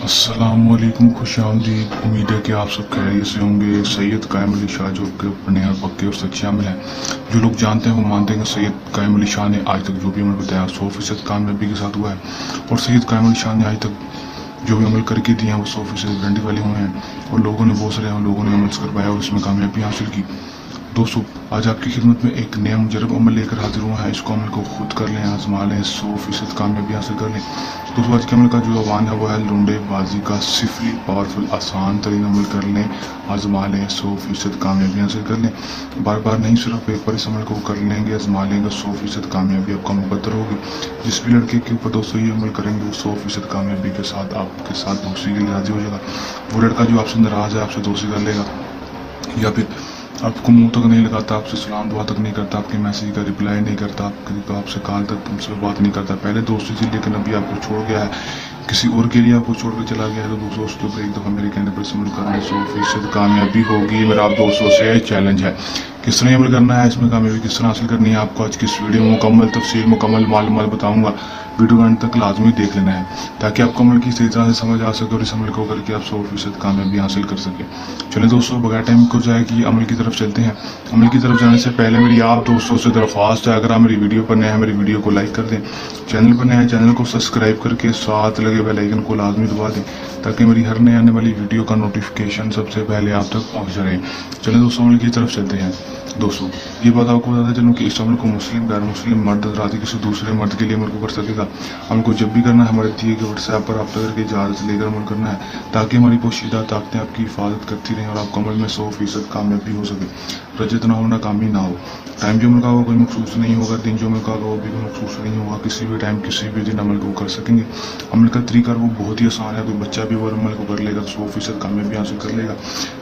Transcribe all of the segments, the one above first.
अस्सलाम वालेकुम, खुश आमदीद। उम्मीद है कि आप सब खैरियत से होंगे। सैयद कायम अली शाह जो कि अपने और पक्के और सच्चे अमल हैं, जो लोग जानते हैं वो मानते हैं कि सैयद कायम अली शाह ने आज तक जो भी अमल बताया 100% कामयाबी के साथ हुआ है, और सैयद कायम अली शाह ने आज तक जो भी अमल करके दिए हैं वो 100% गारंटी वाले हुए हैं, और लोगों ने बहुत सारे लोगों ने अमल करवाया और उसमें कामयाबी हासिल की। दोस्तों, आज आपकी खिदमत में एक नया मुजरब अमल लेकर हाजिर हुआ है। इसको अमल को खुद कर लें, आजमा लें, 100% कामयाबी हासिल कर लें। दोस्तों, आज के अमल का जो आह्वान है वो है लुंडे बाजी का सिफली पावरफुल आसान तरीन अमल कर लें, आजमा लें, 100% कामयाबी हासिल कर लें। बार बार नहीं, सिर्फ एक बार इस अमल को कर लेंगे, आजमा लेंगे, 100% कामयाबी आपका मुकद्दर होगी। जिस भी लड़के के ऊपर दोस्तों ये अमल करेंगे वो 100% कामयाबी के साथ आपके साथ दोस्ती के लिए राजी हो जाएगा। वो लड़का जो आपसे नाराज़ है आपसे दोस्ती कर लेगा, या फिर आपको मुंह तक नहीं लगाता, आपसे सलाम दुआ तक नहीं करता, आपके मैसेज का रिप्लाई नहीं करता, आपसे कॉल तक तुमसे बात नहीं करता, पहले दोस्ती थी लेकिन अभी आपको छोड़ गया है, किसी और के लिए आपको छोड़ कर चला गया है, तो दोस्तों उसके ऊपर एक दफ़ा मेरे कहने पर अमल करना, 100% कामयाबी होगी। मेरा आप दोस्तों से चैलेंज है। किस तरह अमल करना है, इसमें कामयाबी किस तरह हासिल करनी है, आपको आज की इस वीडियो में मुकम्मल तफसील मुकम्मल मालूमात बताऊंगा। वीडियो अंत तक लाजमी देख लेना है ताकि आपको अमल की सही तरह से समझ आ सके और इस अमल को करके आप 100% कामयाबी हासिल कर सकें। चलिए दोस्तों, बगैर टाइम को जाए कि अमल की तरफ चलते हैं। अमल की तरफ जाने से पहले मेरी आप दोस्तों से दरख्वास्त है, अगर आप मेरी वीडियो पर नए हैं मेरी वीडियो को लाइक कर दें, चैनल पर नए हैं चैनल को सब्सक्राइब करके साथ लगे बेल आइकन को लाजमी दबा दें ताकि मेरी हर नए आने वाली वीडियो का नोटिफिकेशन सबसे पहले आप तक पहुँच रहे। चलिए दोस्तों, अमल की तरफ चलते हैं। दोस्तों, ये बात आपको बताते चलूँ कि इस अमल को मुस्लिम गैर मुस्लिम मर्द राती किसी दूसरे मर्द के लिए अमल को कर सकेगा। अमल को जब भी करना है हमारे दिए गए व्हाट्सएप पर रब्ता करके इजाज़त लेकर अमल करना है ताकि हमारी पोशीदा ताकतें आपकी हिफाजत करती रहें और आपको अमल में 100% कामयाबी हो सके, रजत ना हो, नाकामी ना हो। टाइम जो अमल का होगा कोई मखसूस नहीं होगा, दिन जो अमल का होगा वो भी कोई मखसूस नहीं होगा, किसी भी टाइम किसी भी दिन अमल को कर सकेंगे। अमल का तरीका वो बहुत ही आसान है, कोई बच्चा भी वो अमल को कर लेगा 100% कामयाबी हासिल कर लेगा।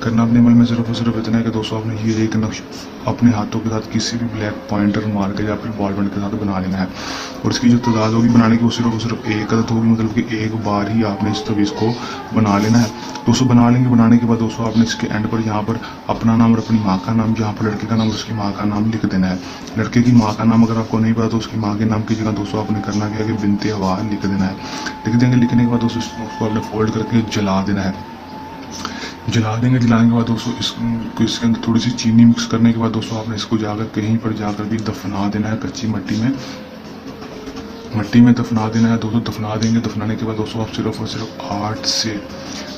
करना अपने अमल में सिर्फ और सिर्फ इतना है कि दोस्तों आपने ये एक नक्श अपने हाथों के साथ किसी भी ब्लैक पॉइंटर मार के या फिर बॉल पेन के साथ बना लेना है, और इसकी जो तादाद होगी बनाने की वो सिर्फ एक अदद होगी, मतलब कि एक बार ही आपने इस तवीज़ को बना लेना है। दोस्तों, बना लेंगे, बनाने के बाद दोस्तों आपने इसके एंड पर यहाँ पर अपना नाम और अपनी माँ का नाम, जहाँ पर लड़के का नाम और उसकी माँ का नाम लिख देना है। लड़के की माँ का नाम अगर आपको नहीं पता तो उसकी माँ के नाम की जगह दोस्तों आपने करना क्या है कि बिनते हवा लिख देना है। लिख देंगे, लिखने के बाद दोस्तों उसको आपने फोल्ड करके जला देना है। जला देंगे, जलाने के बाद दोस्तों इसके अंदर थोड़ी सी चीनी मिक्स करने के बाद दोस्तों आपने इसको जाकर कहीं पर जाकर भी दफना देना है, कच्ची मट्टी में दफना देना है। दोस्तों दफना देंगे, दफनाने के बाद दोस्तों आप सिर्फ और सिर्फ 8 से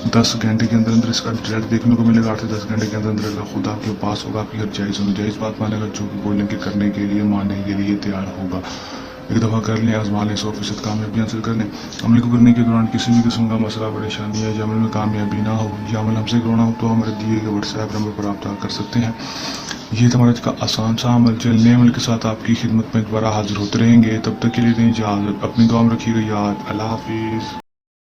10 घंटे के अंदर अंदर इसका रिजल्ट देखने को मिलेगा। 8 से 10 घंटे के अंदर अंदर खुद आपके पास होगा, आपकी हर जायज़ बात मानेगा, जो भी बोलने के करने के लिए मानने के लिए तैयार होगा। एक दफ़ा कर लें, आजमा लें, 100% कामयाबी हासिल कर लें। अमल को करने के दौरान किसी भी किस्म का मसला परेशानी है, अमल में कामयाबी ना हो या अमल हमसे करवाना हो तो हमारे दिए गए व्हाट्सएप नंबर पर रब्ता कर सकते हैं। ये हमारा आज का आसान सा अमल। चलने अमल के साथ आपकी खिदमत में दोबारा हाजिर होते रहेंगे। तब तक के लिए दें इजाज़त, अपनी दुआ में रखिएगा याद। अल्लाह हाफिज़।